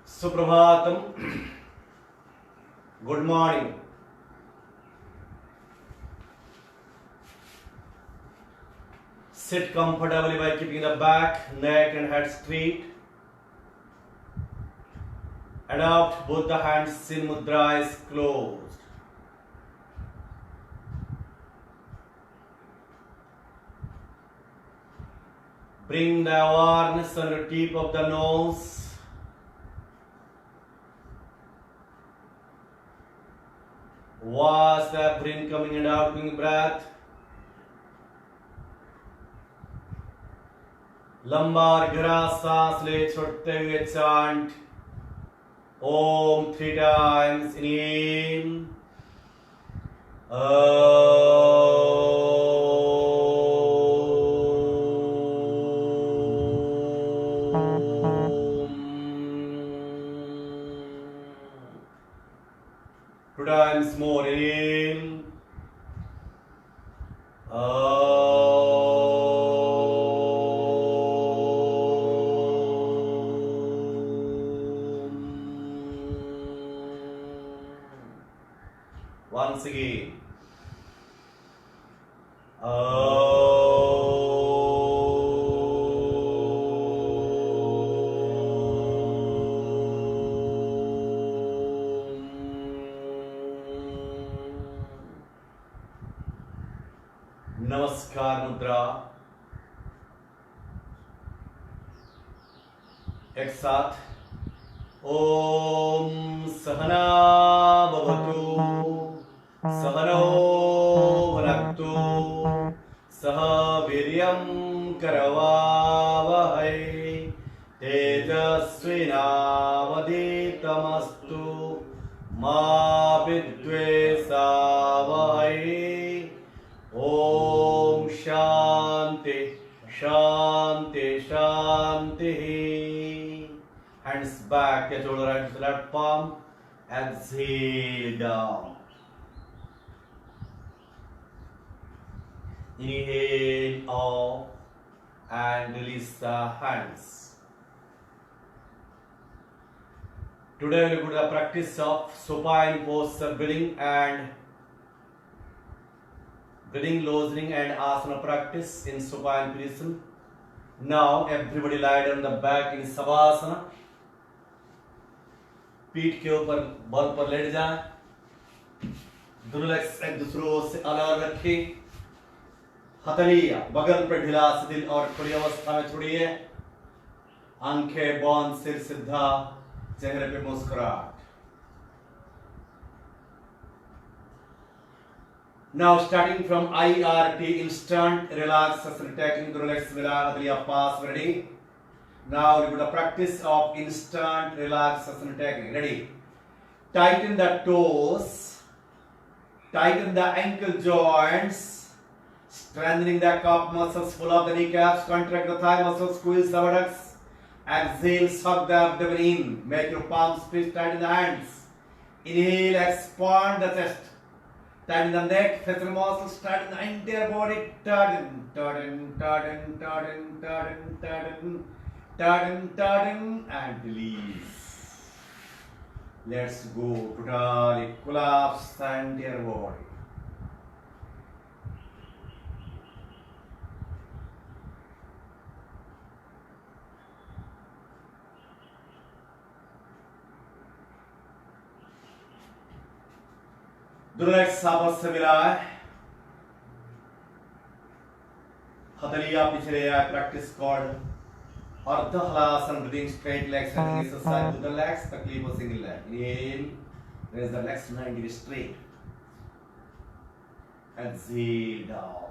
Suprabhatam. Good morning. Sit comfortably by keeping the back, neck and head straight. Adopt both the hands in mudra, eyes closed. Bring the awareness on the tip of the nose. Watch the breath coming and out, going breath. लंबा और गहरा सांस ले छोड़ते हुए chant ओम 3 times. Inhale. Two times more. Inhale. Once again. नमस्कार मुद्रा. एक साथ. ओम सहना भवतु सहनो भुनक्तु सह वीर्यं करवावहै तेजस्विनावधीतमस्तु मा विद्वेषावहै. ओम शांति शांति शांति. Hands back, get shoulder right to the left palm. Exhale down. Inhale off and release the hands. Today we will do the practice of supine posture breathing and breathing loosening and asana practice in supine position. Now everybody lie down the back in savasana. पीठ के ऊपर बल पर late जाएं. दोनों legs एक दूसरों से अलग रखें. हथेलियां बगल पर ढिला शिथिल और खुली अवस्था में छोड़िए. आंखें बंद, सिर सीधा, चेहरे पे मुस्कुराहट. Now starting from IRT, instant relaxation technique. Dono legs mila, hथेलियां पास. Ready? Now we will do the practice of instant relaxation technique. Ready? Tighten the toes, tighten the ankle joints, strengthening the calf muscles, pull up the kneecaps, contract the thigh muscles, squeeze the buttocks. Exhale, suck the abdomen in. Make your palms squeeze tight in the hands. Inhale, expand the chest. Tighten the neck, facial muscles, tighten the entire body. Tighten, tighten, tighten, tighten, tighten, tighten. Tighten, tighten and release. Let's go. Totally collapse the entire body. दोनों legs आपस से मिलाएं. हथेलियां पीछे ले आए. Practice called Ardha Halasana, breathing straight legs and exercise with the legs, तकलीफ और single leg. Inhale, raise the legs 90 degrees straight. Exhale down.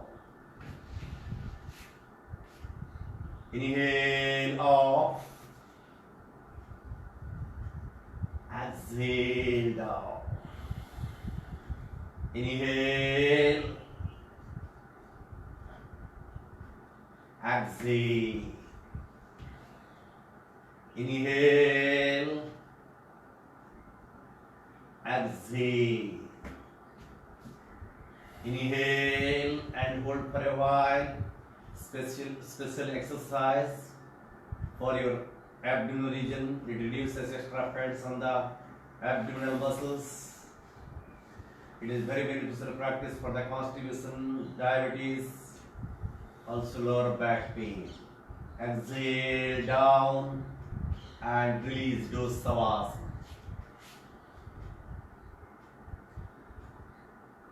Inhale off. Exhale down. Inhale. Exhale. Inhale, exhale. Inhale and hold for a while. Special exercise for your abdominal region. It reduces extra fats on the abdominal muscles. It is very beneficial practice for the constipation, diabetes, also lower back pain. Exhale down and release those savasana.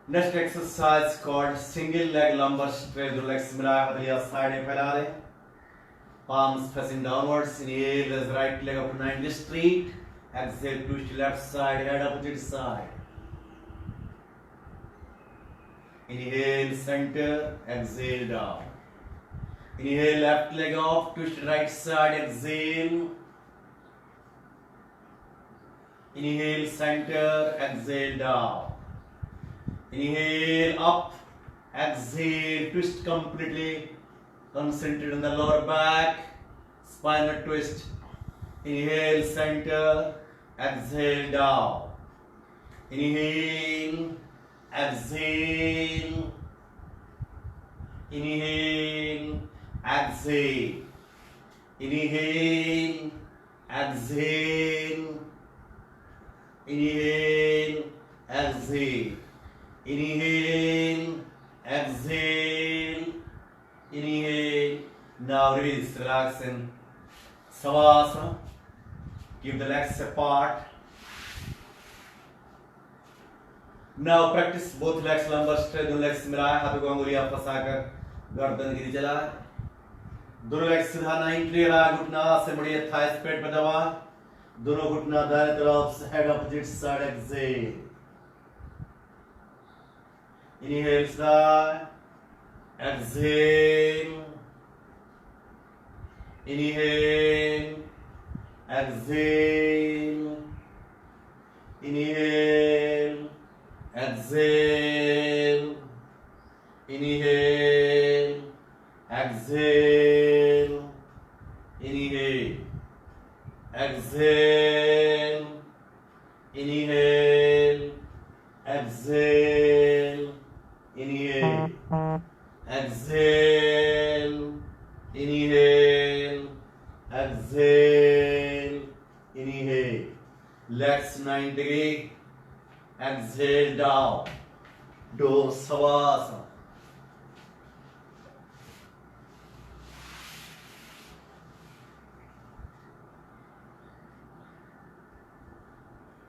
Next exercise called single leg lumbar stretch. जो legs मिलाया हथेलियां side में फैला दें. Palms facing downwards. Inhale, raise right leg up to 90 straight. Exhale, twist left side, head opposite side. Inhale, center, exhale down. Inhale, left leg off, twist right side, exhale. Inhale, center, exhale down. Inhale, up, exhale, twist completely. Concentrate on the lower back, spinal twist. Inhale, center, exhale down. Inhale, exhale, inhale, exhale, inhale, exhale, inhale, exhale, inhale, exhale, inhale. Now release, relax in Savasana. Keep the legs apart. Now practice both legs lumbar stretch. दोनों legs मिलाएं, हाथों को अंगुलियां फंसाकर गर्दन गिरी चलाएं. दोनों legs सीधा 90 रहा, घुटना से मुड़िए, थाइस पेट पर दबा. दोनों घुटना दाहिने तरफ से head opposite side, exhale. Inhale side, exhale. Inhale, exhale. Inhale, exhale, inhale, exhale, inhale, exhale, inhale, exhale, inhale, exhale, inhale, exhale, inhale. Legs 90 degree. Exhale down. Do Savasana.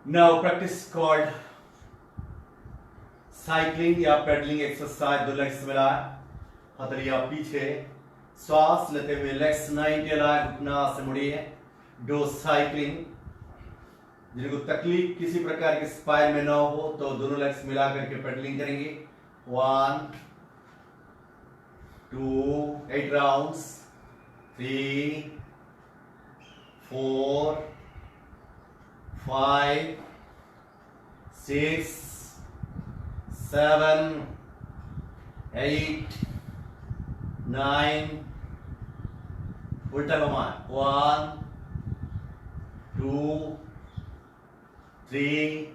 Now practice called cycling या pedaling exercise. दो legs मिलाएं, हथेलियां पीछे, श्वास लेते हुए legs 90 लाएं, घुटना से मुड़िए. Do cycling. जिनको तकलीफ किसी प्रकार की स्पाइन में ना हो तो दोनों लेग्स मिला करके पेडलिंग करेंगे. 1 2 8 राउंड्स, 3 4 5 6 7 8 9. उल्टा घुमाएं. 1 2 3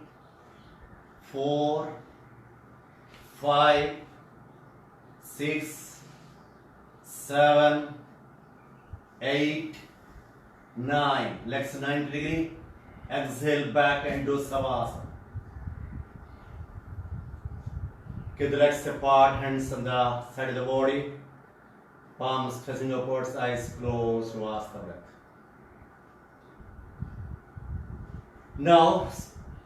4 5 6 7 8 9. Legs 90 degree. Exhale back and do Savasana. Keep the legs apart, hands on the side of the body, palms facing upwards, eyes closed. Last breath. Now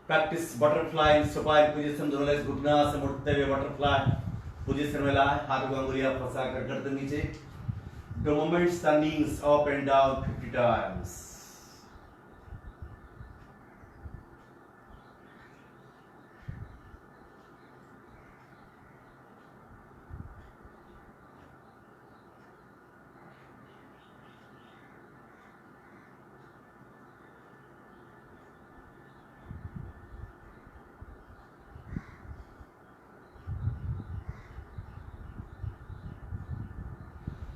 practice butterfly in supine position. दोनों legs घुटना से मुड़ते हुए butterfly position में लाएं, हाथों को अंगुलियां फंसाकर गर्दन नीचे. Do movements the knees up and down 50 times.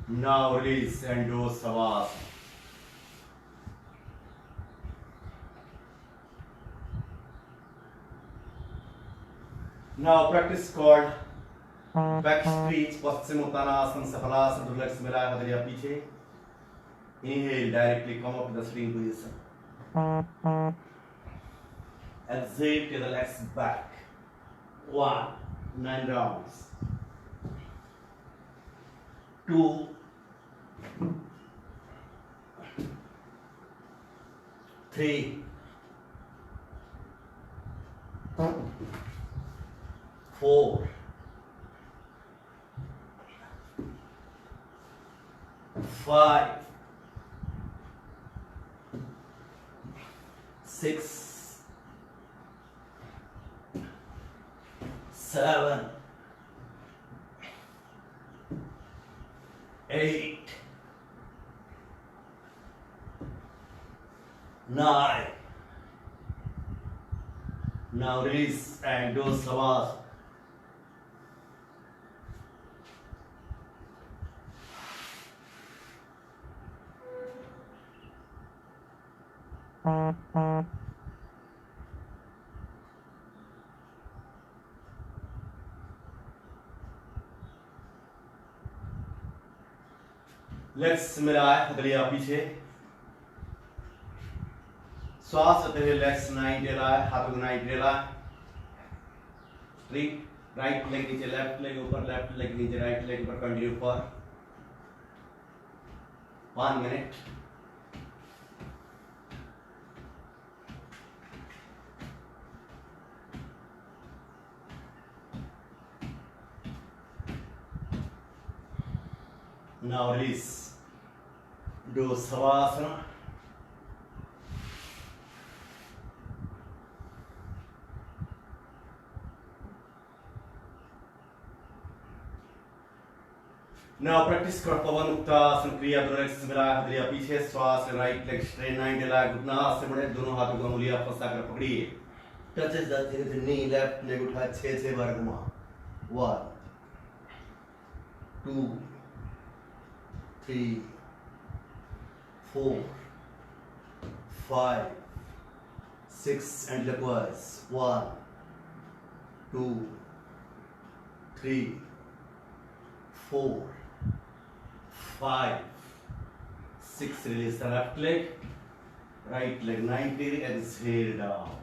Now release and do Savasana. Now practice called back stretch, Paschimottanasana, Saphalasana. Legs मिलाएं, हथेलियां पीछे. Inhale, directly come up to the sitting position. Exhale, take the legs back. 1, 9 rounds. 2, 3, 4, 5, 6, 7, 8, 9. Now release and do savas. Legs मिलाए, हथेलियां पीछे, श्वास लेते हुए legs 90 लाए, हाथों को 90 लाए, स्ट्रेट, राइट लेग नीचे, लेफ्ट लेग ऊपर, लेफ्ट लेग नीचे, राइट लेग ऊपर, continue for 1 minute. Now release. Do savasana. Now practice कर पवन उत्तासन क्रिया. दोनों लेग्स मिलाए, हथेलियां पीछे, श्वास राइट लेग स्ट्रेट 90 लाए, घुटना से बढ़े, दोनों हाथों को उंगलियां फंसा कर पकड़िए. Touches the knee, left leg उठाए, 6 बार घुमा. 1, 2, 3, 4, 5, 6 and likewise. 1, 2, 3, 4, 5, 6. Release the left leg, right leg 90. Exhale down.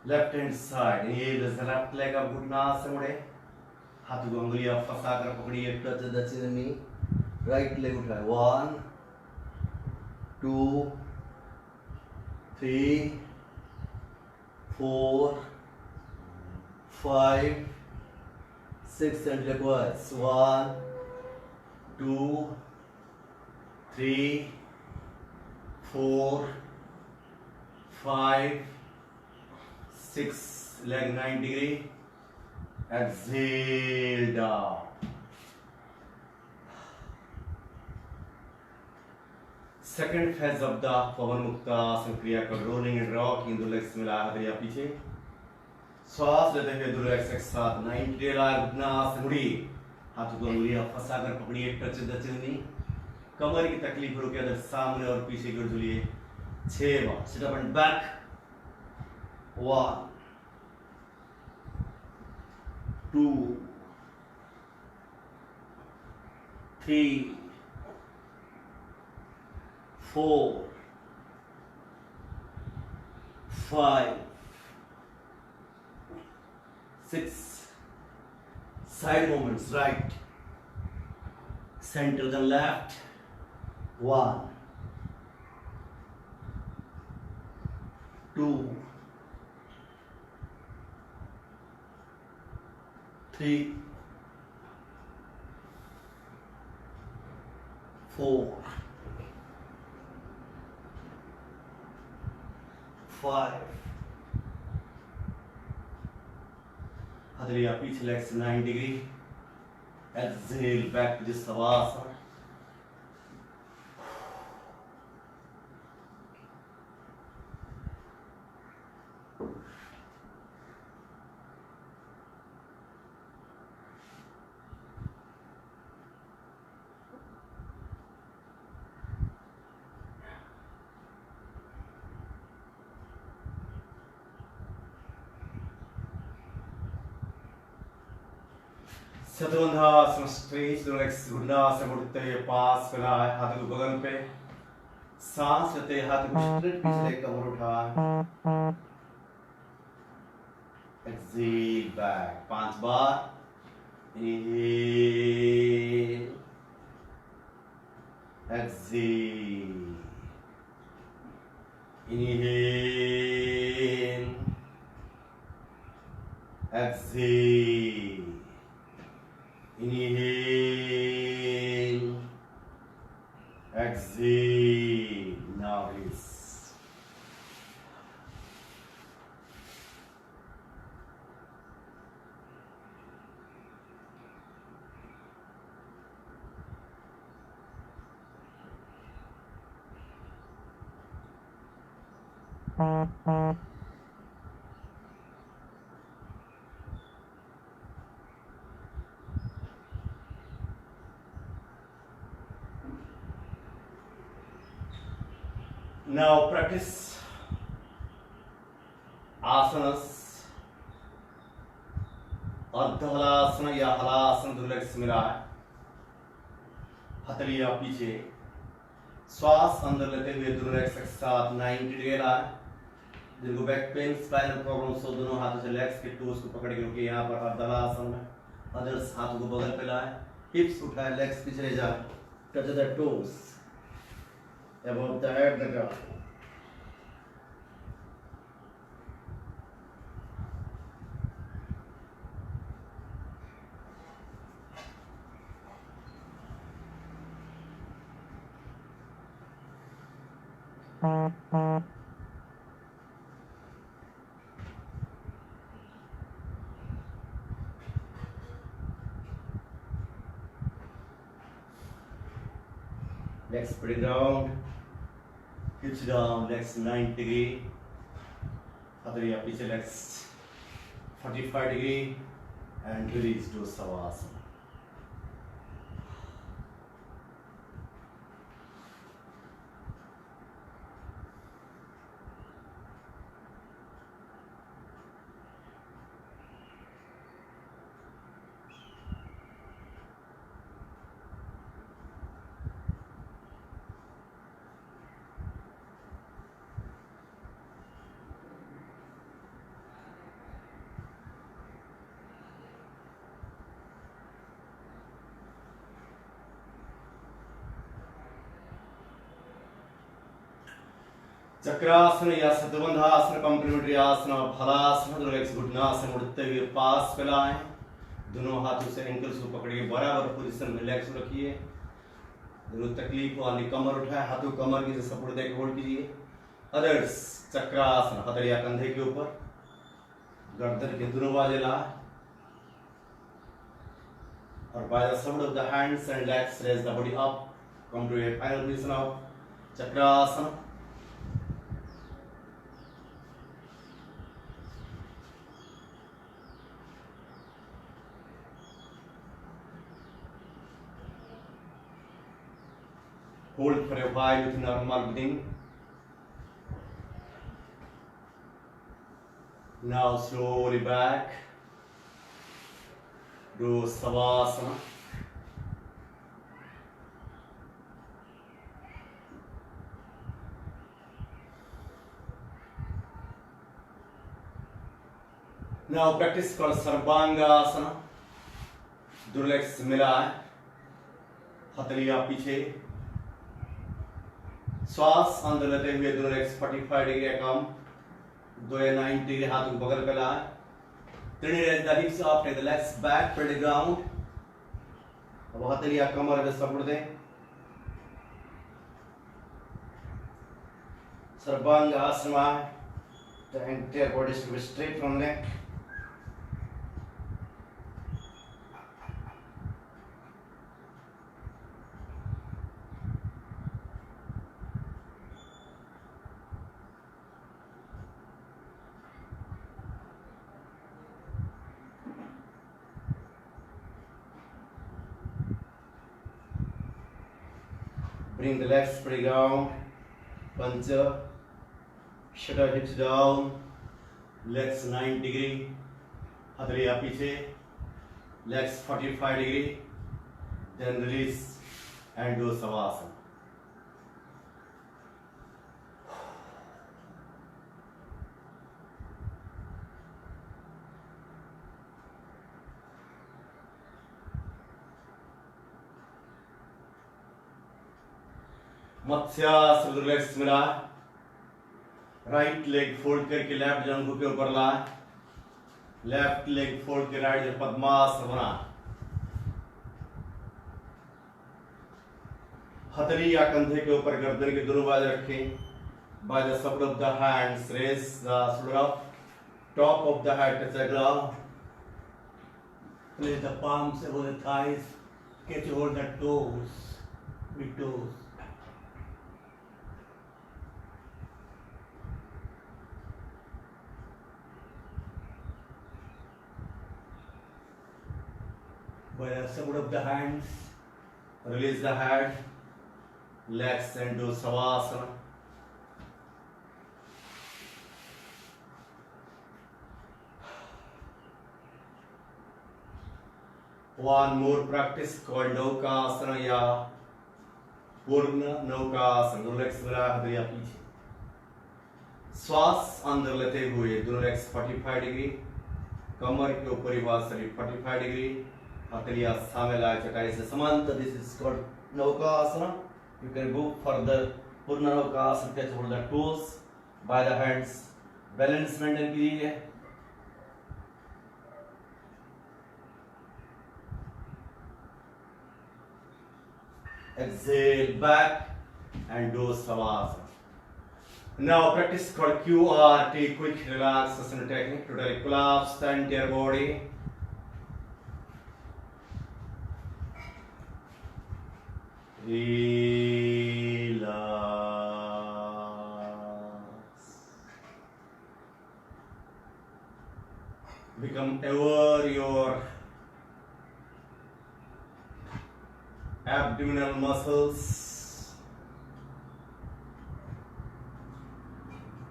Left hand side. Inhale the left leg up, घुटना से मुड़े, हाथों को उंगलियां फंसा कर पकड़िए. Touch the chin knee. Right leg उठाए. 1, 2, 3, 4, 5, 6 and likewise. 1, 2, 3, 4, 5, 6. Leg 90 degree. Exhale down. Second phase of the पवन मुक्तासन क्रिया का रोलिंग एंड रॉक. इन दो लेग्स मिला, हथेलियां पीछे, श्वास लेते हुए दो लेग्स एक साथ 90 लाए, घुटना से मुड़ी, हाथों को उंगलियां फंसा कर पकड़िए. टच द चिन नी. कमर की तकलीफ रुके तो सामने और पीछे की ओर झूलिए 6 बार. Sit up and back. 1, 2, 3, 4, 5, 6. Side movements, right, center then left. 1, 2, 3, 4, 5. हथेलियां पीछे, legs 90 degree. Exhale back to the savasana. शतबंधासन स्ट्रेच रिलैक्स घुटना से मुड़ते हुए पास फैलाए हाथ को बगल पे सांस लेते हाथ को स्ट्रेट पिछले कमर उठाए एक्सेल बैक 5 बार inhale exhale inhale exhale inhale exhale now release now practice asanas अर्ध हलासन या हलासन रिलैक्स मिला है हथेलियां पीछे श्वास अंदर लेते हुए दोनों लेग्स एक साथ 90 डिग्री लाए जिनको बैक पेन स्पाइनल प्रॉब्लम्स हो दोनों हाथों से लेग्स के टोस को पकड़ के रुकिए यहाँ पर अर्ध हलासन में अदर्स हाथों को बगल पे लाए हिप्स उठाए लेग्स पीछे जाए touch the toes above the head the ground legs spread around hips down legs 90 degree हथेलियां पीछे legs 45 degree and release to savasana चक्रासन या सद्बंधासन कॉम्प्लीमेंट्री आसन और फलासन रिलैक्स घुटना से मुड़ते हुए पास फैलाएं दोनों हाथों से एंकल्स को पकड़िए बराबर पोजीशन में रिलैक्स रखिए दोनों तकलीफ वाली कमर उठाए हाथों कमर की सपोर्ट देकर होल्ड कीजिए अदर्स चक्रासन हथेलियां कंधे के ऊपर गर्दन के दोनों बाजू लाए और by the support of the hands and legs raise the body up come to a final position of chakrasana hold for a while with normal breathing. Now slowly back. Do savasana. Now practice called Sarvangasana. दो legs मिलाएं, हथेलियां पीछे, श्वास अंदर लेते हुए दोनों legs 45 degree कम 90 degree हाथ को बगल पे लाएं raise the hips up take the legs back to the ground अब हथेलियां कमर पे सपोर्ट दें सर्वांगासना the entire body should be straight from neck Bring the legs pretty down, puncher, shut our hips down, legs 90 degree, हथेलियां पीछे, legs 45 degree, then release and do savasana. Matsyasana, relax मिला, right leg fold करके left जंघों के ऊपर ला, left leg fold के right पद्मासन बना, हथेली या कंधे के ऊपर गर्दन के दोनों बाजू रखें, by the support of the hands raise the shoulder up, top of the head touch the ground, place the palms above the thighs, catch hold the toes, big toes. By the support of the hands, release the head, legs and do savasana. One more practice called Naukasana या पूर्ण नौकासन. Legs मिला, हथेलियां पीछे, श्वास अंदर लेते हुए दोनों legs 45 degree, कमर के ऊपर ही बात शरीर 45 डिग्री, हथेलियां सामने लाए चटाई से समांतर. This is called Naukasana. You can go further. पूर्ण नौकासन, catch hold the toes by the hands, balance maintain कीजिए. Exhale back and do savasana. Now practice called QRT, quick relaxation technique. Totally collapse the entire body. Relax. Become aware your abdominal muscles.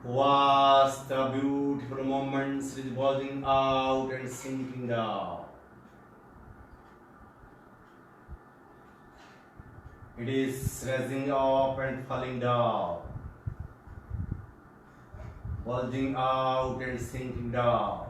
Watch the beautiful moments with bulging out and sinking down. It is rising up and falling down, bulging out and sinking down.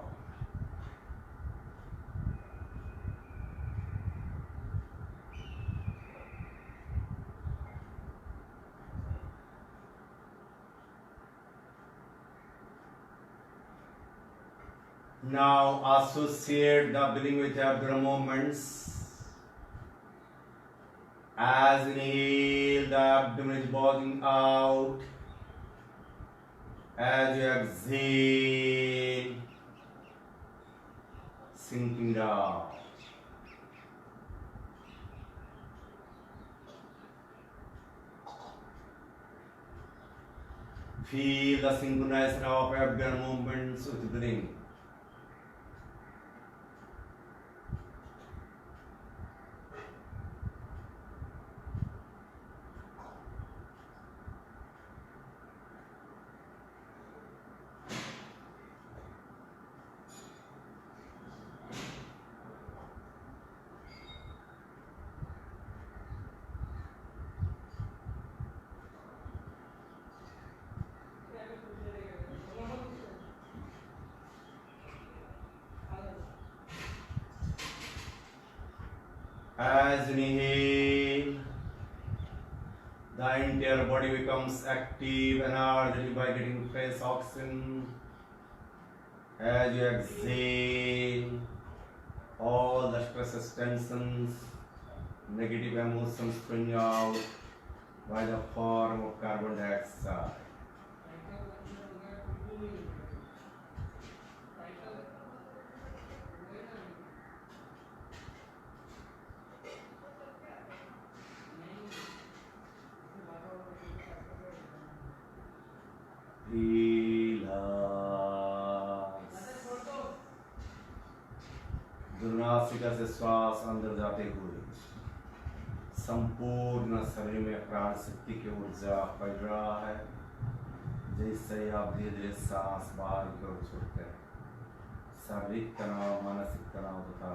Now associate the breathing with abdominal movements. As inhale, the abdomen is bulging out. As you exhale, sinking down. Feel the synchronization of abdominal movements with breathing. As you inhale, the entire body becomes active and energetic by getting fresh oxygen. As you exhale, all the stresses, tensions, negative emotions bring out by the form of carbon dioxide. नासिका से श्वास अंदर जाते हुए संपूर्ण शरीर में प्राण शक्ति की ऊर्जा फैल रहा है, जिससे आप धीरे धीरे सांस बाहर की ओर छोड़ते हैं. शारीरिक तनाव, मानसिक तनाव तथा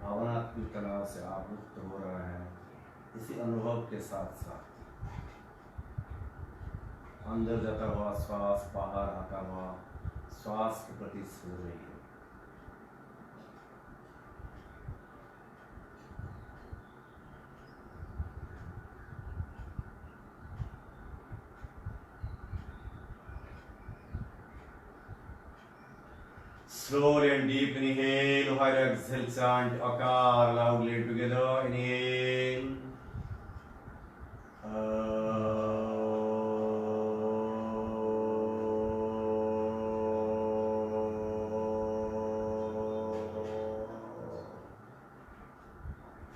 भावनात्मक तनाव से आप मुक्त हो रहे हैं। इसी अनुभव के साथ साथ अंदर जाता हुआ श्वास, बाहर आता हुआ श्वास के प्रति सो रही है। Slowly and deep inhale while you exhale, chant Akar loudly together. Inhale.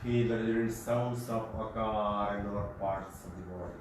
Feel the resonant sounds of Akar in lower parts of the body.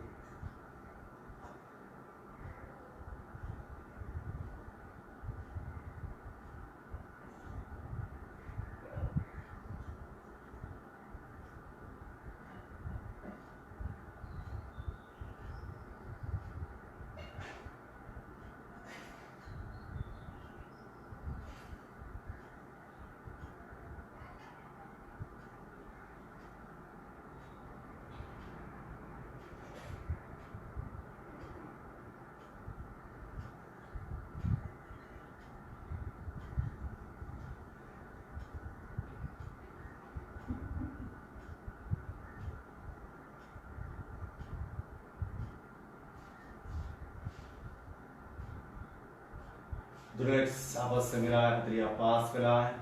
दुर्लेक्स आपस से मिलाए, हथेलियां पास फैलाएं,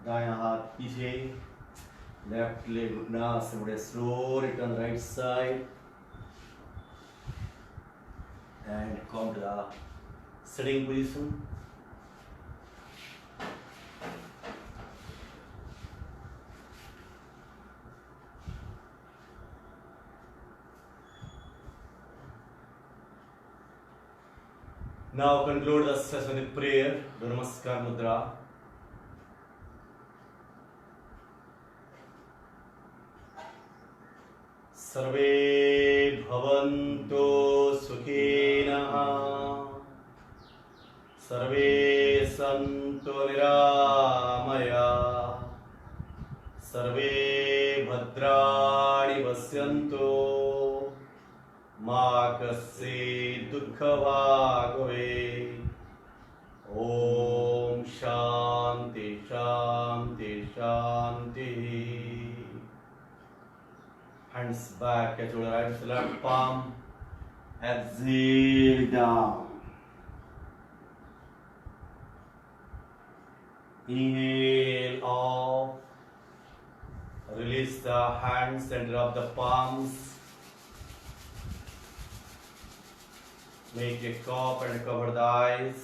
दायां हाथ पीछे, लेफ्ट लेग घुटना से मुड़े, slow return right side and come to the sitting position. Now conclude the session with prayer. Namaskar mudra. सर्वे भवन्तु सुखिनः, सर्वे सन्तु निरामयाः, सर्वे भद्राणि पश्यन्तु, मा कश्चित् दुःखभाग् भवेत्. ओम शांति शांति शांति. Hands back, catch your right to left palm. Exhale down. Inhale off. Release the hands, center of the palms. Make a cup and cover the eyes.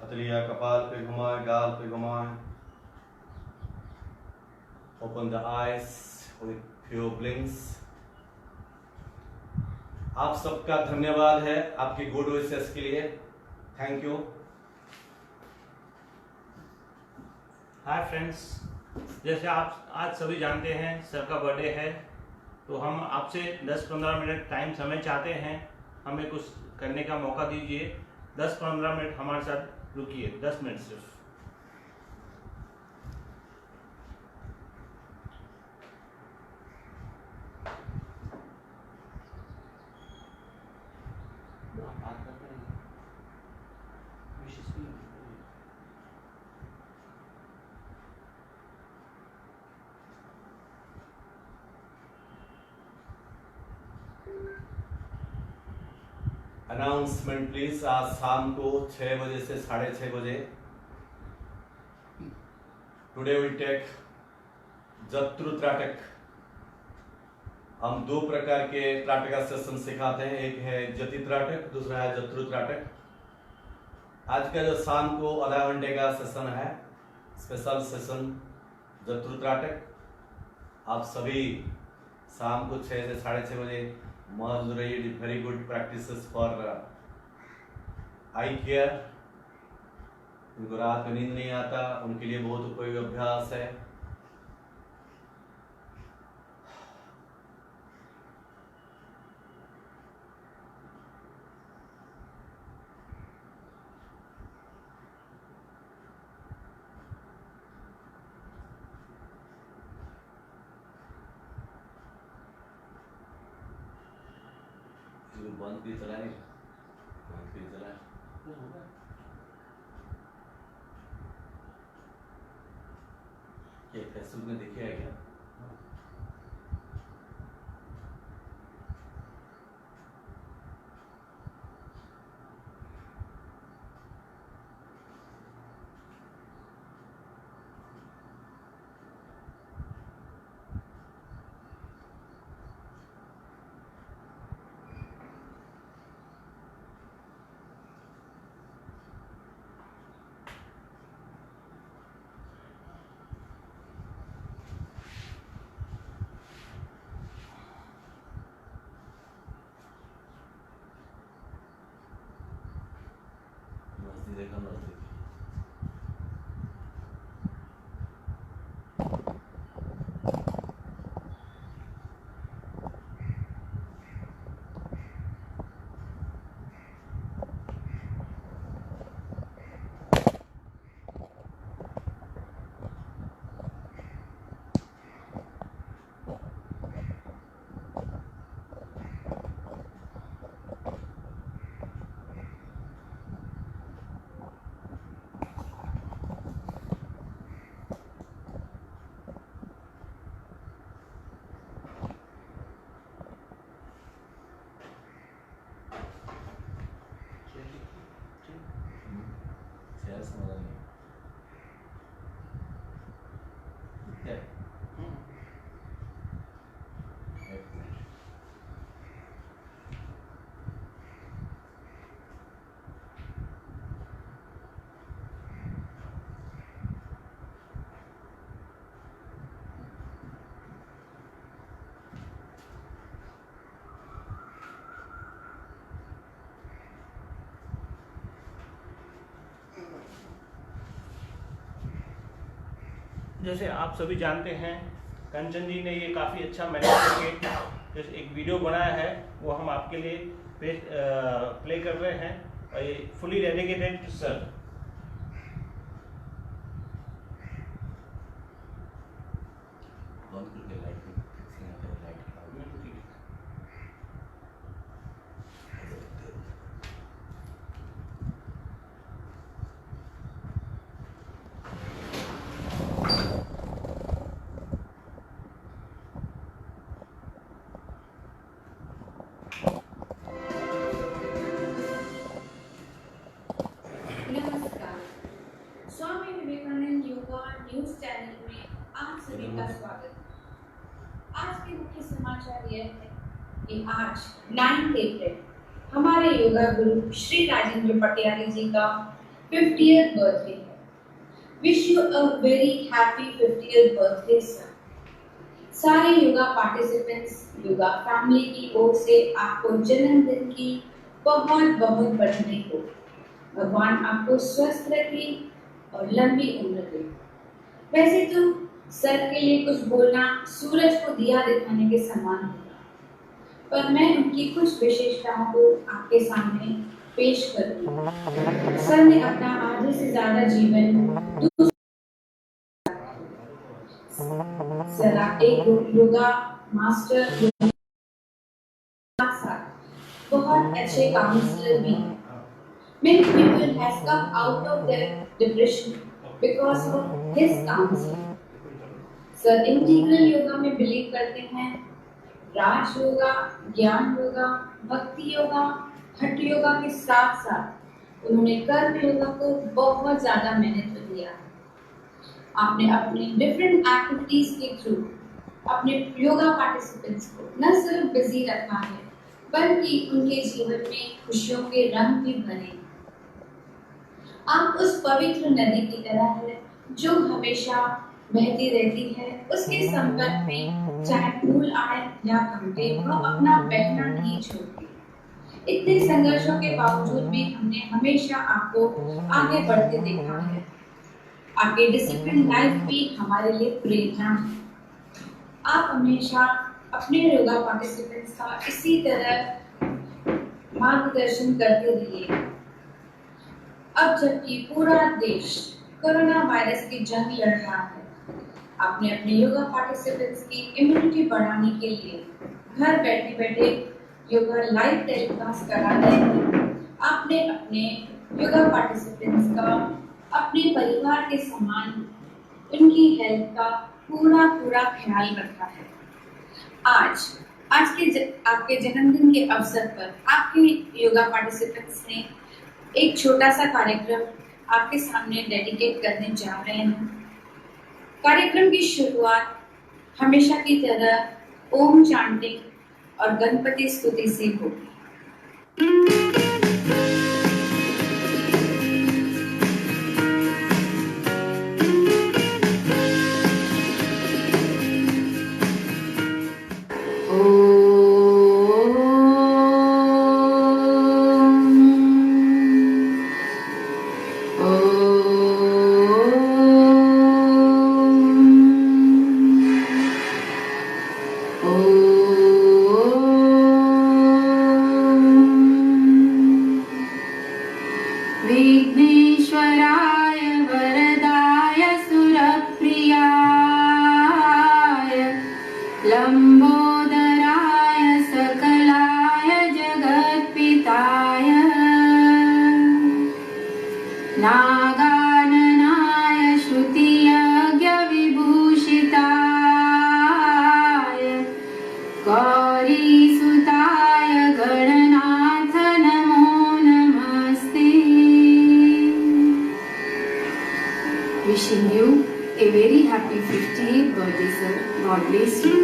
हथेलियां कपाल पे घुमाएं, गाल पे घुमाएं. Open the eyes with few blinks. आप सबका धन्यवाद है आपके गुड विशेस के लिए. Thank you. हाय फ्रेंड्स, जैसे आप आज सभी जानते हैं सर का बर्थडे है, तो हम आपसे 10-15 मिनट टाइम समय चाहते हैं. हमें कुछ करने का मौका दीजिए. 10-15 मिनट हमारे साथ रुकिए, 10 मिनट सिर्फ. Announcement please. आज शाम को 6 बजे से 6:30 बजे टुडे वी टेक जत्रु त्राटक. हम 2 प्रकार के त्राटक का सेशन सिखाते हैं. एक है जति त्राटक, दूसरा है जत्रु त्राटक. आज का जो शाम को आधा घंटे का सेशन है, स्पेशल सेशन जत्रु त्राटक. आप सभी शाम को 6 से 6:30 बजे मौजूद रहिए. Very good practices for I care. उनको रात में नींद नहीं आता, उनके लिए बहुत उपयोगी अभ्यास है. बंद भी चला नहीं, बंद भी चला होगा। क्या फेसबुक में देखिए क्या? देखा नजदीक जैसे आप सभी जानते हैं, कंचन जी ने ये काफ़ी अच्छा मैनेज करके जैसे एक वीडियो बनाया है, वो हम आपके लिए प्ले कर रहे हैं, और ये फुली डेडिकेटेड टू सर। नमस्कार, स्वामी विवेकानंद योगा न्यूज चैनल में आप सभी का स्वागत। आज के मुख्य समाचार यह है कि आज 9 अप्रैल हमारे योगा गुरु श्री राजेंद्र पटियाली जी का 50th बर्थडे है। Wish you a very happy 50th birthday sir. सारे योगा पार्टिसिपेंट्स, योगा फैमिली की ओर से आपको जन्मदिन की बहुत बहुत बधाई हो। भगवान आपको स्वस्थ रखे और लंबी उम्र दे। वैसे तो सर के लिए कुछ बोलना सूरज को दिया दिखाने के समान होगा, पर मैं उनकी कुछ विशेषताओं को आपके सामने पेश करूंगी। सर ने अपना आधे से ज्यादा जीवन सर आप एक योगा मास्टर, साथ बहुत अच्छे काउंसलर भी हैं। Many people has come out of their depression because of his counseling. Sir integral yoga में बिलीव करते हैं। राज योगा, ज्ञान योगा, भक्ति योगा, हठ योगा के साथ साथ उन्होंने कर्म योगा को बहुत ज्यादा महत्व दिया। आपने अपने डिफरेंट एक्टिविटीज के थ्रू अपने योगा पार्टिसिपेंट्स को न सिर्फ बिजी रखा है, बल्कि उनके जीवन में खुशियों के रंग भी भरे। आप उस पवित्र नदी की तरह है जो हमेशा बहती रहती है। उसके संपर्क में चाहे फूल आए या कांटे, वह अपना बहना नहीं छोड़ती। इतने संघर्षों के बावजूद भी हमने हमेशा आपको आगे बढ़ते देखा है। आपकी डिसिप्लिन लाइफ भी हमारे लिए प्रेरणा है। आप हमेशा अपने योगा पार्टिसिपेंट्स का इसी तरह मार्गदर्शन करते रहिए। अब जबकि पूरा देश कोरोना वायरस की जंग लड़ रहा है, आपने अपने योगा पार्टिसिपेंट्स की इम्यूनिटी बढ़ाने के लिए घर बैठे बैठे योगा लाइव टेलीकास्ट करा रहे हैं। आपने अपने योगा पार्टिसिपेंट्स का अपने परिवार के समान उनकी हेल्थ का पूरा ख्याल रखा है। आज के आपके जन्मदिन के अवसर पर आपके योगा पार्टिसिपेंट्स ने एक छोटा सा कार्यक्रम आपके सामने डेडिकेट करने जा रहे हैं। कार्यक्रम की शुरुआत हमेशा की तरह ओम चांटिंग और गणपति स्तुति से होगी। विघ्नेश्वराय वरदाय सुरप्रियाय लंबोदराय सकलाय जगत्पिताय नागाननाय श्रुतियज्ञ विभूषिताय गौरीसुताय गणनाथ नमो नमस्ते। Wishing you a very happy 50th birthday, sir. God bless you.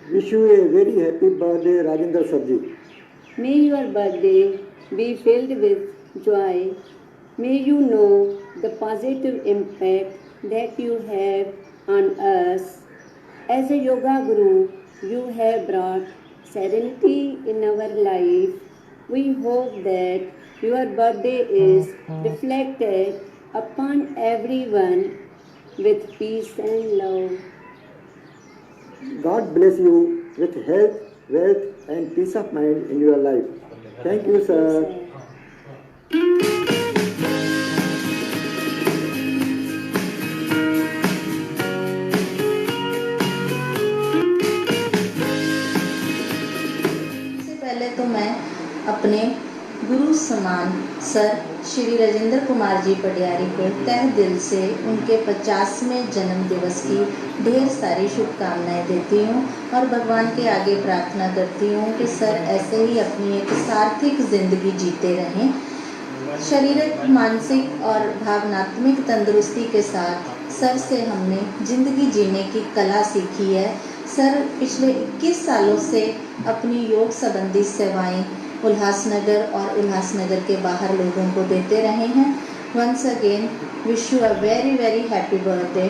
Wish you a very happy birthday, Rajendra Sarji. May your birthday be filled with joy. May you know the positive impact that you have on us. As a yoga guru, you have brought serenity in our life. We hope that your birthday is reflected upon everyone with peace and love. God bless you with health, wealth, and peace of mind in your life. Thank you, sir. सबसे पहले तो मैं अपने गुरु समान sir Shri Rajendra Kumar ji पटियारी को तहे दिल से उनके 50वें जन्म दिवस की ढेर सारी शुभकामनाएं देती हूँ और भगवान के आगे प्रार्थना करती हूँ कि सर ऐसे ही अपनी एक सार्थक जिंदगी जीते रहें। शारीरिक, मानसिक और भावनात्मक तंदुरुस्ती के साथ सर से हमने ज़िंदगी जीने की कला सीखी है। सर पिछले 21 सालों से अपनी योग संबंधी सेवाएं उल्लासनगर और उल्लासनगर के बाहर लोगों को देते रहे हैं। Once again wish you a very very happy birthday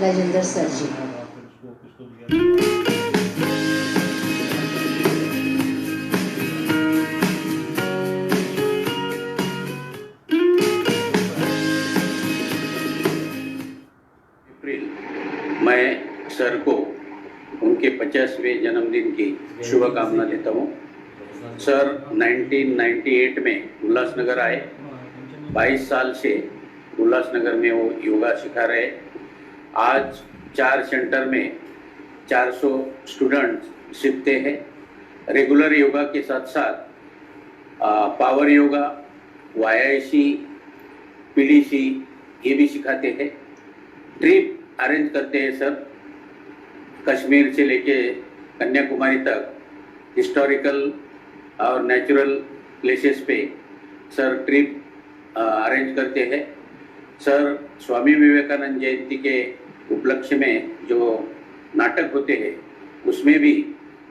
Rajendra sir ji. मैं सर को उनके 50वें जन्मदिन की शुभकामना देता हूँ। सर 1998 में उल्लासनगर आए। 22 साल से उल्लासनगर में वो योगा सिखा रहे। आज 4 सेंटर में 400 स्टूडेंट सीखते हैं। रेगुलर योगा के साथ साथ पावर योगा, YIC, PDC ये भी सिखाते हैं। ट्रिप अरेंज करते हैं सर, कश्मीर से लेके कन्याकुमारी तक हिस्टोरिकल और नेचुरल प्लेसेस पे सर ट्रिप अरेंज करते हैं। सर स्वामी विवेकानंद जयंती के उपलक्ष्य में जो नाटक होते हैं उसमें भी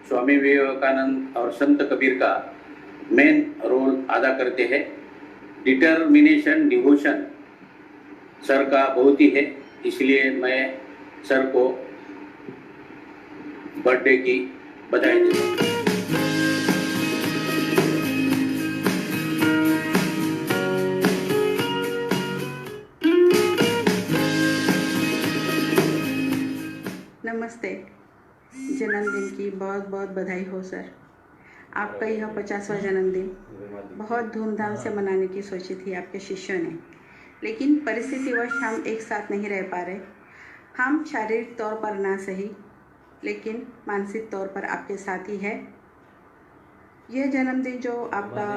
स्वामी विवेकानंद और संत कबीर का मेन रोल अदा करते हैं। डिटर्मिनेशन, डिवोशन सर का बहुत ही है, इसलिए मैं सर को बर्थडे की बधाई देता हूँ। नमस्ते, जन्मदिन की बहुत बहुत बधाई हो सर। आपका यह 50वां जन्मदिन बहुत धूमधाम से मनाने की सोची थी आपके शिष्यों ने, लेकिन परिस्थितिवश हम एक साथ नहीं रह पा रहे। हम शारीरिक तौर पर ना सही, लेकिन मानसिक तौर पर आपके साथ ही है। यह जन्मदिन जो आपका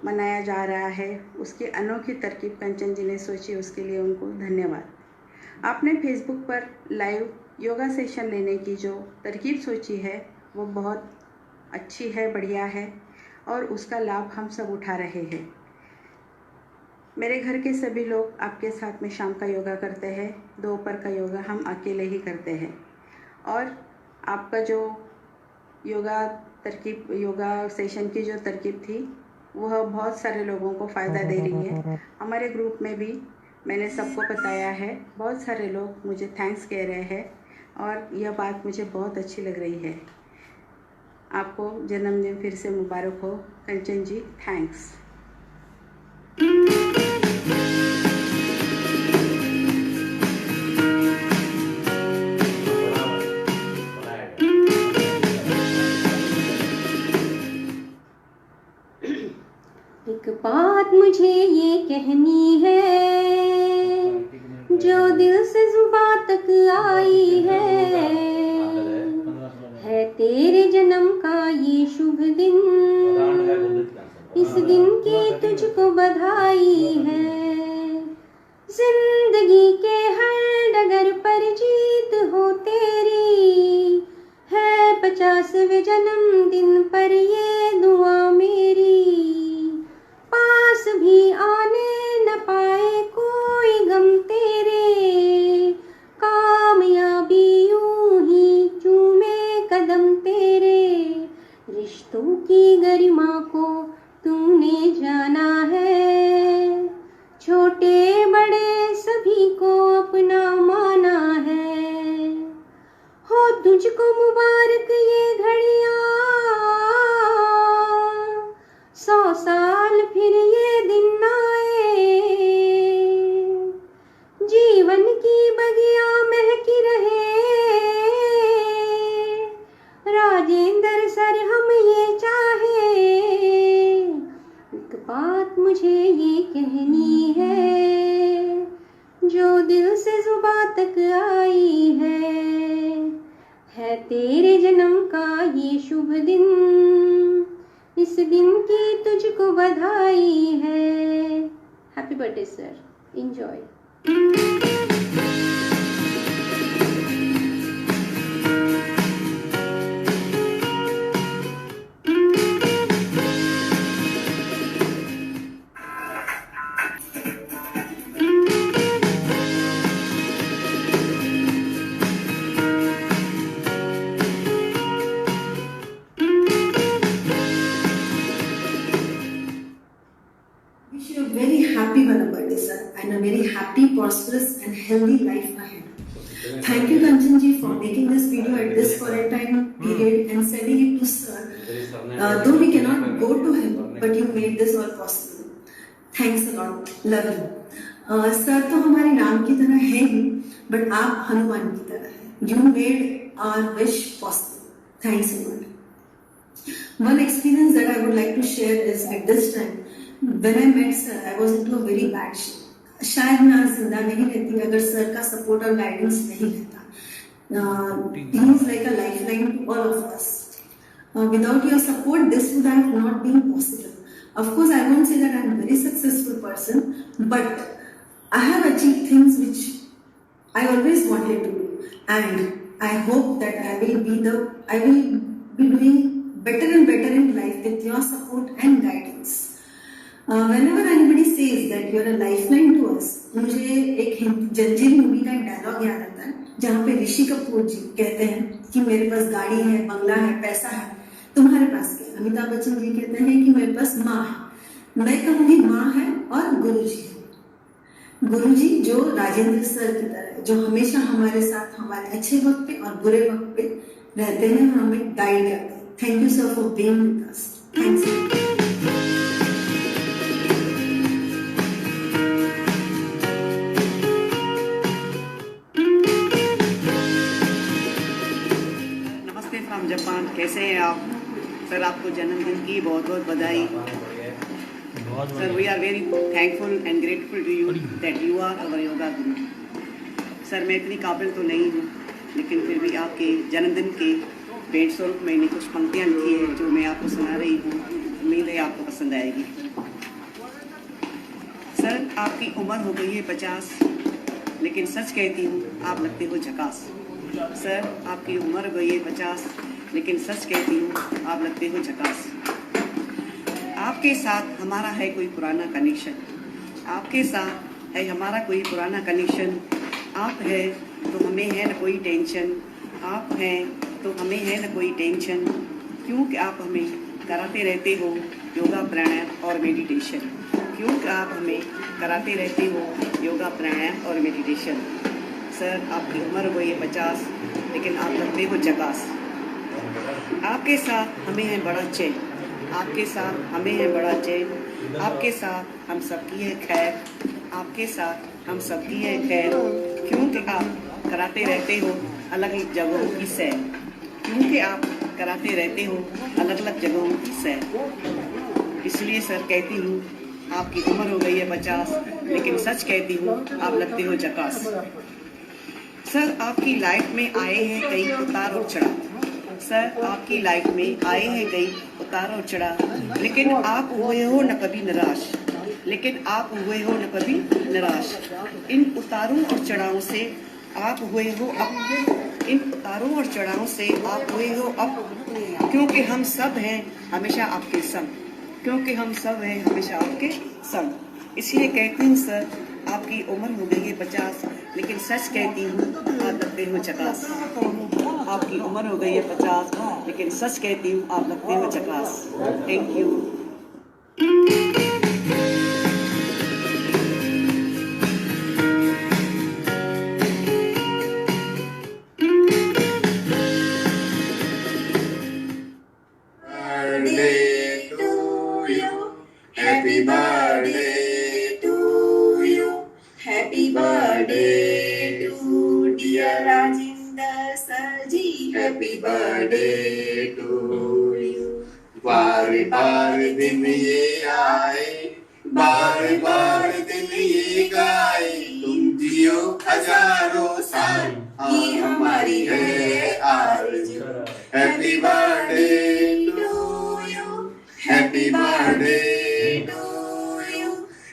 मनाया जा रहा है, उसकी अनोखी तरकीब कंचन जी ने सोची, उसके लिए उनको धन्यवाद। आपने फेसबुक पर लाइव योगा सेशन लेने की जो तरकीब सोची है वो बहुत अच्छी है, बढ़िया है, और उसका लाभ हम सब उठा रहे हैं। मेरे घर के सभी लोग आपके साथ में शाम का योगा करते हैं, दोपहर का योगा हम अकेले ही करते हैं। और आपका जो योगा सेशन की जो तरकीब थी वह बहुत सारे लोगों को फ़ायदा दे रही है। हमारे ग्रुप में भी मैंने सबको बताया है, बहुत सारे लोग मुझे थैंक्स कह रहे हैं और यह बात मुझे बहुत अच्छी लग रही है। आपको जन्मदिन फिर से मुबारक हो कंचन जी, थैंक्स। एक बात मुझे ये कहनी है जो दिल से जुबां तक आई है तेरे जन्म का ये शुभ दिन, इस दिन की तुझको बधाई है। जिंदगी के हर डगर पर जीत हो तेरी, है 50वें जन्मदिन पर ये दुआ मेरी। पास भी आने न पाए कोई गम तेरे, कामयाबी यूं ही चूमे कदम तेरे। रिश्तों की गरिमा को तूने जाना है, छोटे बड़े सभी को अपना माना है। हो तुझको मुबारक ये घड़ियां, 100 साल फिर ये दिन आए। जीवन की बगिया महकी रहे, राजेंद्र सर हम ये चाहे। एक बात मुझे ये कहनी है जो दिल से जुबां तक आई है तेरे जन्म का ये शुभ दिन, इस दिन की तुझको बधाई है। Happy birthday sir, enjoy. Wish you a very happy birthday, sir, and a very happy, prosperous, and healthy life ahead. Thank you, Kanchan ji, for making this video at this quarantine period and sending it to sir. Though we cannot go to him, but you made this all possible. Thanks a lot. Love you. Sir तो हमारे राम की तरह है ही, but आप हनुमान की तरह हैं. You made our wish possible. Thanks a lot. One experience that I would like to share is at this time. When I met sir, I was into a very bad shape. शायद मैं आज जिंदा नहीं रहती अगर sir का support और guidance नहीं रहता. He is like a lifeline to all of us. Without your support, this would have not been possible. Of course, I won't say that I am a very successful person, but I have achieved things which I always wanted to do, and I hope that I will be doing better and better in life with your support and guidance. Whenever anybody says that you are a lifeline to us, मुझे एक जंजीर movie का एक dialogue याद आता है जहाँ पे ऋषि कपूर जी कहते हैं कि मेरे पास गाड़ी है, बंगला है, पैसा है, तुम्हारे पास क्या? अमिताभ बच्चन जी कहते हैं कि मेरे पास माँ है. मैं कहूँगी माँ है और गुरुजी है. गुरुजी जो राजेंद्र सर की तरह है, जो हमेशा हमारे साथ हमारे अच्छे वक्त पे और बुरे वक्त पे रहते हैं, हमें गाइड करते हैं. Thank you sir for being with us. Thanks. Japan, कैसे हैं आप सर? सर आपको जन्मदिन की बहुत बहुत बधाई। Sir we are very thankful and grateful to you that you are our yoga guru. Sir मैं इतनी काबिल तो नहीं हूँ, लेकिन फिर भी आपके जन्मदिन के भेंट स्वरूप मैंने कुछ पंक्तियाँ लिखी है जो मैं आपको सुना रही हूँ। उम्मीद है आपको पसंद आएगी। सर आपकी उम्र हो गई है 50, लेकिन सच कहती हूँ आप लगते हो झकास। सर आपकी उम्र हो गई है 50, लेकिन सच कहती हूँ आप लगते हो झकास। आपके साथ हमारा है कोई पुराना कनेक्शन, आपके साथ है हमारा कोई पुराना कनेक्शन। आप है तो हमें है न कोई टेंशन, आप हैं तो हमें है न कोई टेंशन, क्योंकि आप हमें कराते रहते हो योगा प्राणायाम और मेडिटेशन। क्योंकि आप हमें कराते रहते हो योगा प्राणायाम और मेडिटेशन। सर आपकी उम्र हो गई है 50, लेकिन आप लगते हो झकास। आपके साथ हमें है बड़ा चैन, आपके साथ हमें है बड़ा चैन, आपके साथ हम सबकी है खैर, आपके साथ हम सबकी है खैर। क्योंकि आप कराते रहते हो अलग अलग जगहों की सैर, क्योंकि आप कराते रहते हो अलग अलग जगहों की सैर। इसलिए सर कहती हूँ आपकी उम्र हो गई है 50, लेकिन सच कहती हूँ आप लगते हो झकास। सर आपकी लाइफ में आए हैं कई उतार और चढ़ाव, सर आपकी लाइफ में आए हैं कई उतार और चढ़ाव, लेकिन आप हुए हो न कभी निराश, लेकिन आप हुए हो न कभी निराश। इन उतारों और चढ़ावों से आप हुए हो अब, इन उतारों और चढ़ावों से आप हुए हो अब, क्योंकि हम सब हैं हमेशा आपके संग, क्योंकि हम सब हैं हमेशा आपके संग। इसलिए कहती हूँ सर आपकी उम्र हो गई है 50, लेकिन सच कहती हूँ आप लगते हो झकास। आपकी उम्र हो गई है 50, लेकिन सच कहती हूँ आप लगते हो झकास। Thank you. Happy birthday to you. Happy birthday to dear Rajinder Sir ji. Happy birthday to you. बार बार दिन ये आए, बार बार दिन ये गाए, तुम जियो हजारों साल, ये हमारी है आरज़ू। Happy birthday to you. Happy birthday to you.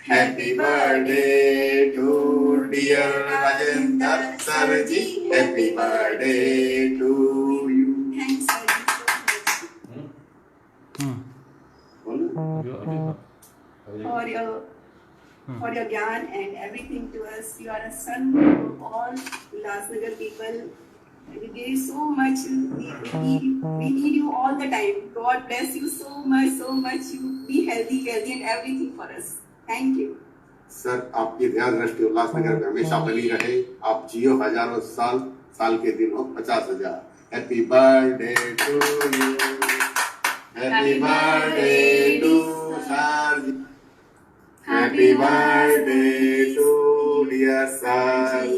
Happy birthday to dear Rajinder Sir ji. Happy birthday to you. Thanks sir. For your gyan and everything to us. You are a son to all Ulhasnagar people. We give you so much. We need you all the time. God bless you so much. You be healthy and everything for us. Thank you. Sir आपकी ध्यान दृष्टि उल्लासनगर में हमेशा बनी रहे। आप जियो हजारों साल, साल के दिन हो 50,000। Happy birthday to you. Happy birthday to sir ji. Happy birthday to dear sir.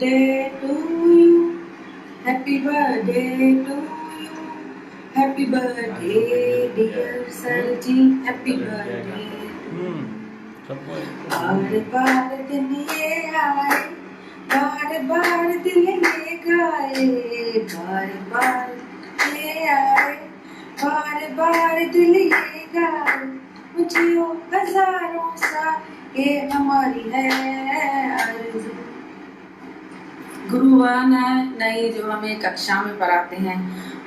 Birthday to you. Happy birthday to you. Happy birthday dear Sir ji. Happy birthday. बार बार दिन ये आए, बार बार दिन ये गाए, बार बार ये आए, बार बार दिल ये गाए, मुझे हजारों सा, ये हमारी है आरज़ू। गुरुवान है नहीं जो हमें कक्षा में पढ़ाते हैं,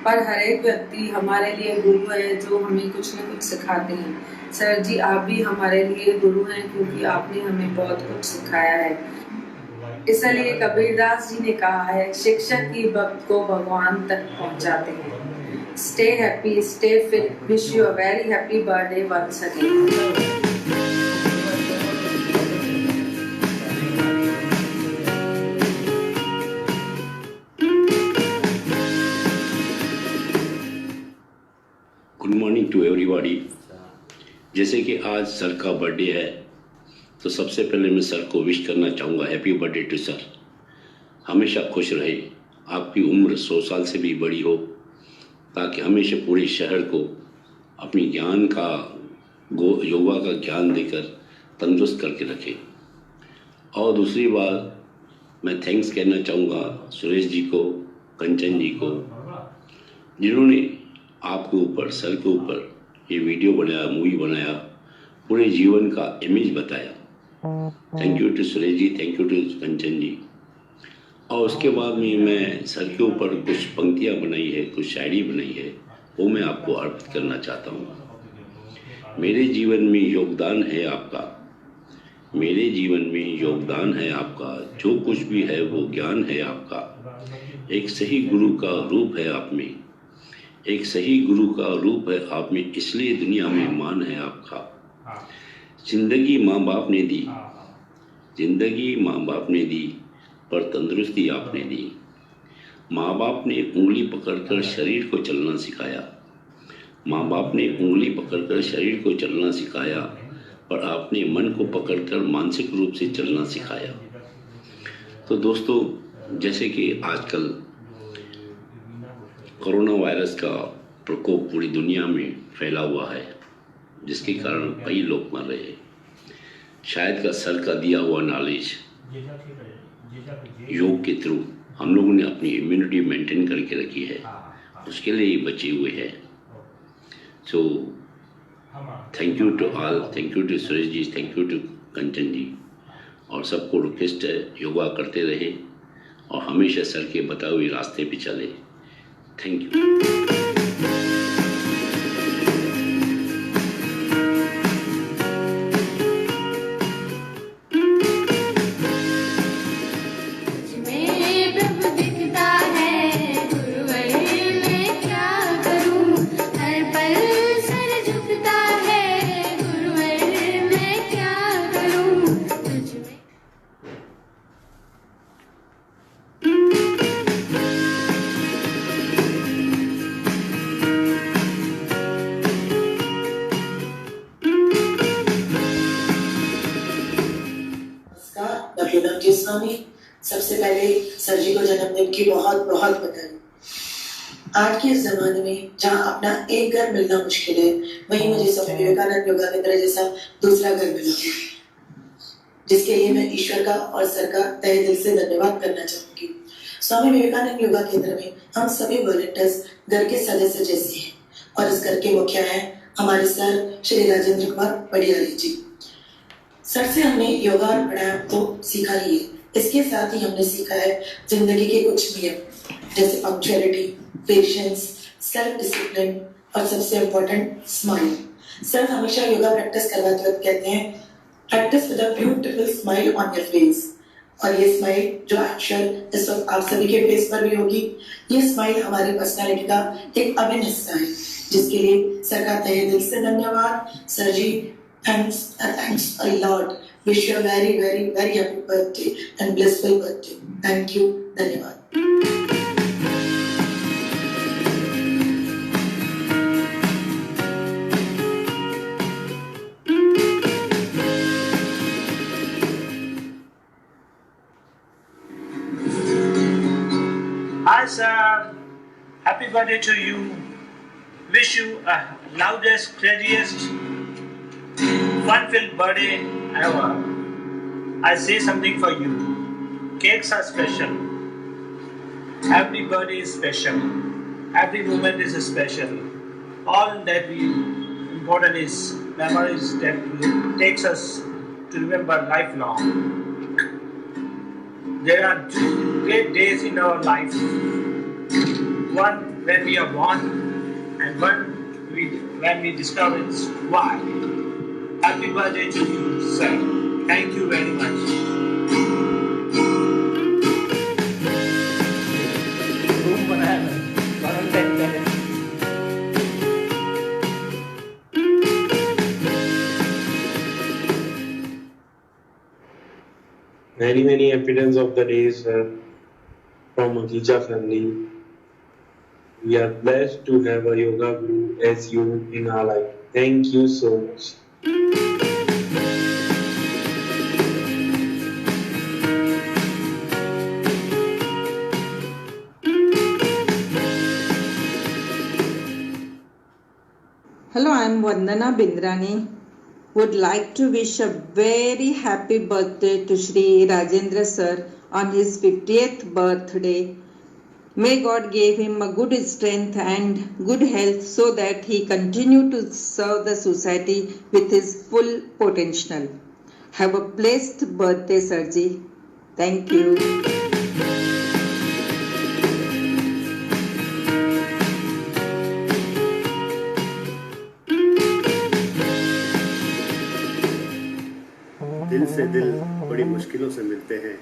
पर हर एक व्यक्ति हमारे लिए गुरु है जो हमें कुछ न कुछ सिखाते हैं। सर जी आप भी हमारे लिए गुरु हैं क्योंकि आपने हमें बहुत कुछ सिखाया है। इसलिए कबीरदास जी ने कहा है शिक्षक ही भक्त को भगवान तक पहुंचाते हैं। Stay happy, stay fit, wish you a very happy birthday once again. Good morning to everybody. जैसे कि आज सर का बर्थडे है, तो सबसे पहले मैं सर को विश करना चाहूँगा, हैप्पी बर्थडे टू सर। हमेशा खुश रहे, आपकी उम्र 100 साल से भी बड़ी हो, ताकि हमेशा पूरे शहर को अपनी ज्ञान का योगा का ज्ञान देकर तंदुरुस्त करके रखे। और दूसरी बात, मैं थैंक्स कहना चाहूँगा सुरेश जी को, कंचन जी को, जिन्होंने आपके ऊपर, सर के ऊपर ये वीडियो बनाया, मूवी बनाया, पूरे जीवन का इमेज बताया। Thank you to Suresh ji, thank you to Kanchan ji. और उसके बाद में मैं सर के ऊपर कुछ पंक्तियाँ बनाई है, कुछ शायरी बनाई है, वो मैं आपको अर्पित करना चाहता हूँ। मेरे जीवन में योगदान है आपका, मेरे जीवन में योगदान है आपका, जो कुछ भी है वो ज्ञान है आपका। एक सही गुरु का रूप है आप में, एक सही गुरु का रूप है आप में, इसलिए दुनिया में मान है आपका। जिंदगी माँ बाप ने दी, जिंदगी माँ बाप ने दी, पर तंदुरुस्ती आपने दी। माँ बाप ने उंगली पकड़कर शरीर को चलना सिखाया, माँ बाप ने उंगली पकड़कर शरीर को चलना सिखाया, पर आपने मन को पकड़कर मानसिक रूप से चलना सिखाया। तो दोस्तों, जैसे कि आजकल कोरोना वायरस का प्रकोप पूरी दुनिया में फैला हुआ है, जिसके कारण कई लोग मर रहे हैं। शायद का सर का दिया हुआ नॉलेज योग के थ्रू हम लोगों ने अपनी इम्यूनिटी मेंटेन करके रखी है, उसके लिए ही बचे हुए हैं। So thank you to all, thank you to Suresh ji, thank you to Kanchan ji, और सबको रिक्वेस्ट है योगा करते रहे और हमेशा सर के बताए हुए रास्ते पे चले। Thank you. स्वामी, सबसे पहले सर जी को जन्मदिन की बहुत बहुत बधाई। आज के इस जमाने में जहाँ अपना एक घर मिलना मुश्किल है, वहीं मुझे स्वामी विवेकानंद योगा केंद्र जैसा दूसरा घर मिला, जिसके लिए मैं ईश्वर का और सर का तहे दिल से धन्यवाद करना चाहूंगी। स्वामी विवेकानंद योगा केंद्र में हम सभी वॉलंटियर्स घर के सदस्य जैसे हैं, और इस घर के मुखिया हैं हमारे सर श्री राजेंद्र कुमार पडियारी जी। सर से हमने योगा और प्राणायाम तो सीखा ही है, इसके साथ ही हमने सीखा है जिंदगी के कुछ नियम, जैसे पंक्चुअलिटी, पेशेंस, सेल्फ डिसिप्लिन और सबसे इम्पोर्टेंट स्माइल। सर हमेशा योगा प्रैक्टिस करवाते वक्त कहते हैं, practice with a beautiful smile on your face. और ये स्माइल जो एक्चुअल इस वक्त आप सभी के फेस पर भी होगी, ये स्माइल हमारी पर्सनालिटी का एक अभिन्न हिस्सा है, जिसके लिए सर का तहे दिल से धन्यवाद। Sir ji, thanks a lot. Wish you a very, very, very happy birthday and blissful birthday. Thank you. धन्यवाद। Hi sir, happy birthday to you. Wish you a loudest, craziest, fun-filled birthday ever. I say something for you. Cakes are special. Every birthday is special. Every moment is special. All that we important is memories that takes us to remember lifelong. There are two great days in our life. One when we are born, and one when we discover why. Happy birthday to you, sir. Thank you very much. Many evidence of the days from Agija family. We are blessed to have a yoga guru as you in our life. Thank you so much. Hello, I am Vandana Bindrani. Would like to wish a very happy birthday to Shri Rajendra sir on his 50th birthday. May God give him a good strength and good health so that he continue to serve the society with his full potential. Have a blessed birthday, Sirji. Thank you. दिल से दिल बड़ी मुश्किलों से मिलते हैं,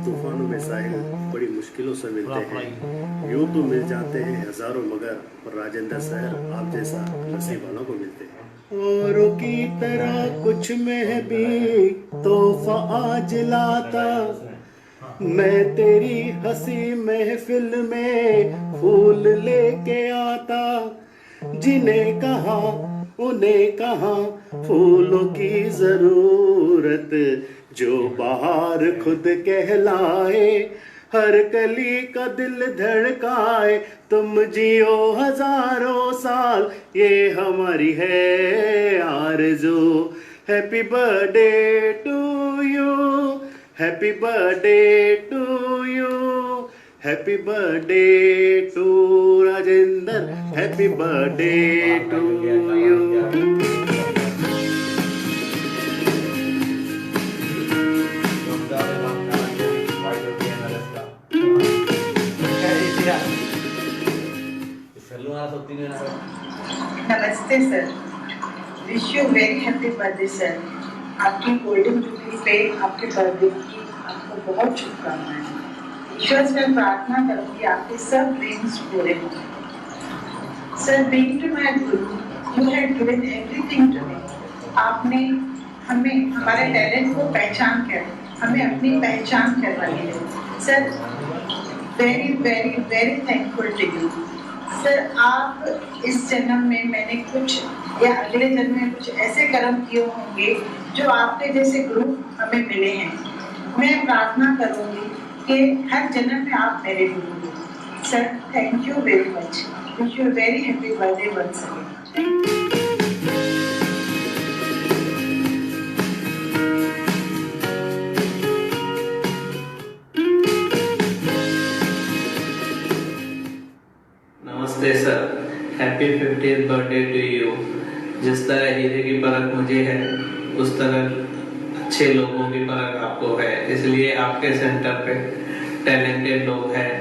तूफानों में साहिल बड़ी मुश्किलों से मिलते हैं। यूं तो मिल जाते हैं हजारों मगर पर राजेंद्र सर आप जैसा नसीब वालों को मिलते हैं। औरों की तरह कुछ में भी तोहफा आज लाता, मैं तेरी हंसी महफिल में फूल लेके आता। जिन्हें कहा उन्हें कहा फूलों की जरूरत, जो बाहर खुद कहलाए, हर कली का दिल धड़काए। तुम जियो हजारों साल ये हमारी है आरज़ू। Happy birthday to you, happy birthday to you, happy birthday to Rajendra, happy birthday to you. नमस्ते sir, wish you very happy birthday sir. आपकी गोल्डन जुबली पे आपके बर्थडे की आपको बहुत शुभकामनाएं। ईश्वर से मैं प्रार्थना करूंगी आपके सब ड्रीम्स पूरे हों। Sir, being to my guru, you had given everything to me. आपने हमें हमारे टैलेंट को पहचान कर हमें अपनी पहचान करवाई है। Sir, very very very thankful to you. Sir, आप इस जन्म में मैंने कुछ या अगले जन्म में कुछ ऐसे कर्म किए होंगे जो आपके जैसे गुरु हमें मिले हैं। मैं प्रार्थना करूंगी कि हर जन्म में आप मेरे गुरु हो। Sir, thank you very much. Wish you very happy birthday once again. नमस्ते sir, happy 50th birthday to you. जिस तरह हीरे की परख मुझे है, उस तरह अच्छे लोगों की परख आपको है, इसलिए आपके सेंटर पे टैलेंटेड लोग हैं।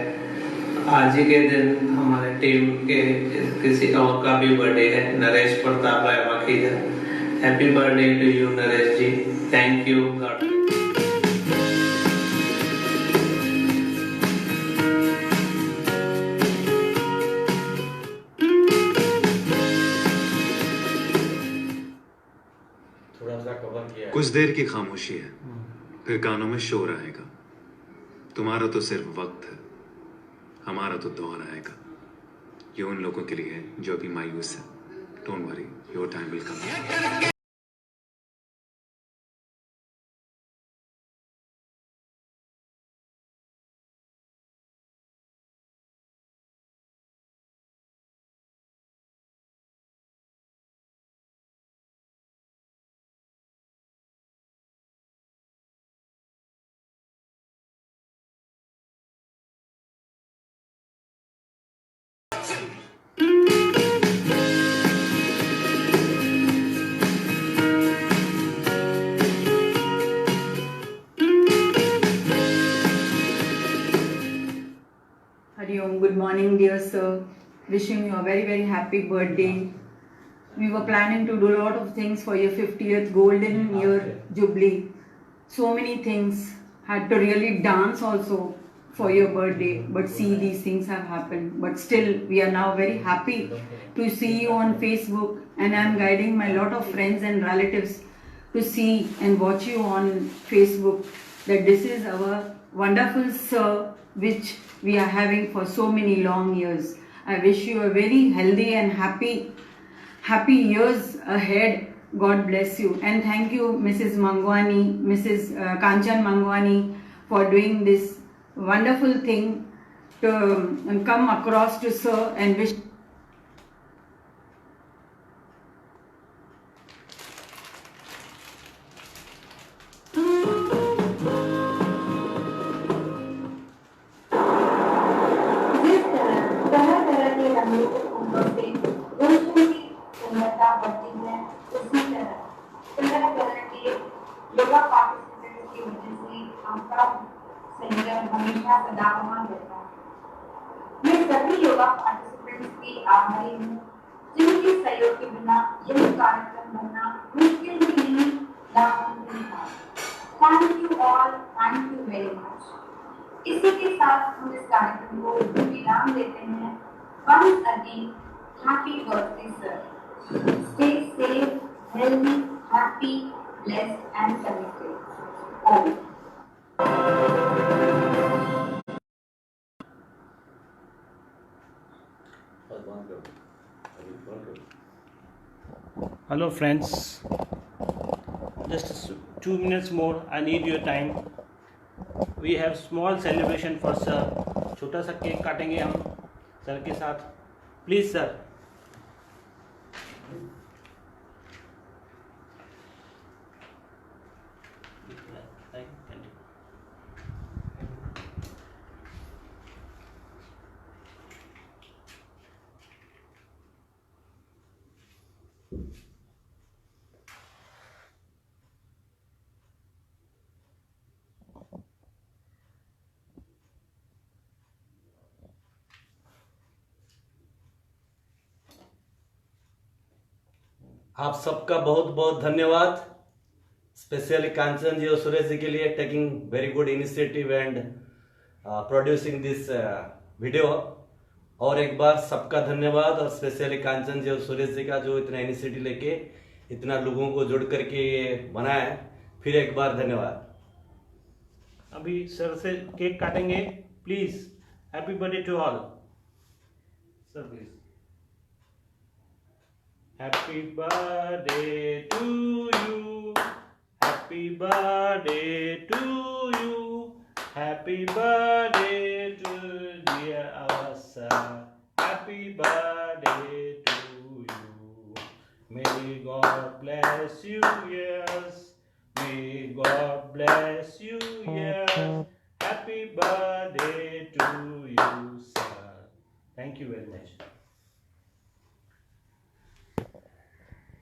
आज ही के दिन हमारे टीम के किसी और का भी बर्थडे है, Naresh Pratap Rai Makhija. Happy birthday to you Naresh ji, thank you. God कुछ देर की खामोशी है, फिर कानों में शोर आएगा। तुम्हारा तो सिर्फ वक्त है, हमारा तो दौर आएगा। ये उन लोगों के लिए है जो अभी मायूस है। Don't worry, your time will come. Hariom, good morning dear sir. Wishing you a very happy birthday. We were planning to do a lot of things for your 50th golden year jubilee. So many things. Had to really dance also for your birthday, but see, these things have happened. But still, we are now very happy to see you on Facebook, and I am guiding my lot of friends and relatives to see and watch you on Facebook, that this is our wonderful sir which we are having for so many long years. I wish you a very healthy and happy years ahead, God bless you. And thank you, Mrs. Mangwani, Mrs. Kanchan Mangwani, for doing this wonderful thing to come across to sir and wish. जिस तरह तरह के रंगों फूलों से गुलशन की सुंदरता बढ़ती है, उसी तरह तरह के योगा पार्टिसिपेंट्स की वजह से आपका सेंटर हमेशा सदाबहार रहता है। मैं सभी योगा पार्टिसिपेंट्स की आभारी हूँ, जिनके सहयोग के बिना यह कार्यक्रम बनना मुश्किल ही नहीं, नामुमकिन था। Thank you all, thank you very much. इसी के साथ हम इस कार्यक्रम को विराम देते हैं। Once again, happy birthday, sir. Stay safe, healthy, happy, blessed, and connected. Om. Hello friends, just 2 minutes more, I need your time. We have small celebration for sir. छोटा सा केक काटेंगे हम सर के साथ, प्लीज सर। आप सबका बहुत बहुत धन्यवाद, स्पेशली कांचन जी और सुरेश जी के लिए taking very good initiative and producing this video. और एक बार सबका धन्यवाद, और स्पेशली कांचन जी और सुरेश जी का जो इतना इनिशिएटिव लेके इतना लोगों को जोड़ करके ये बनाया है, फिर एक बार धन्यवाद। अभी सर से केक काटेंगे, please. Happy birthday to all sir, please. Happy birthday to you, happy birthday to you, happy birthday to dear our sir, happy birthday to you. May God bless you, yes, may God bless you, yes, happy birthday to you, sir. Thank you very much.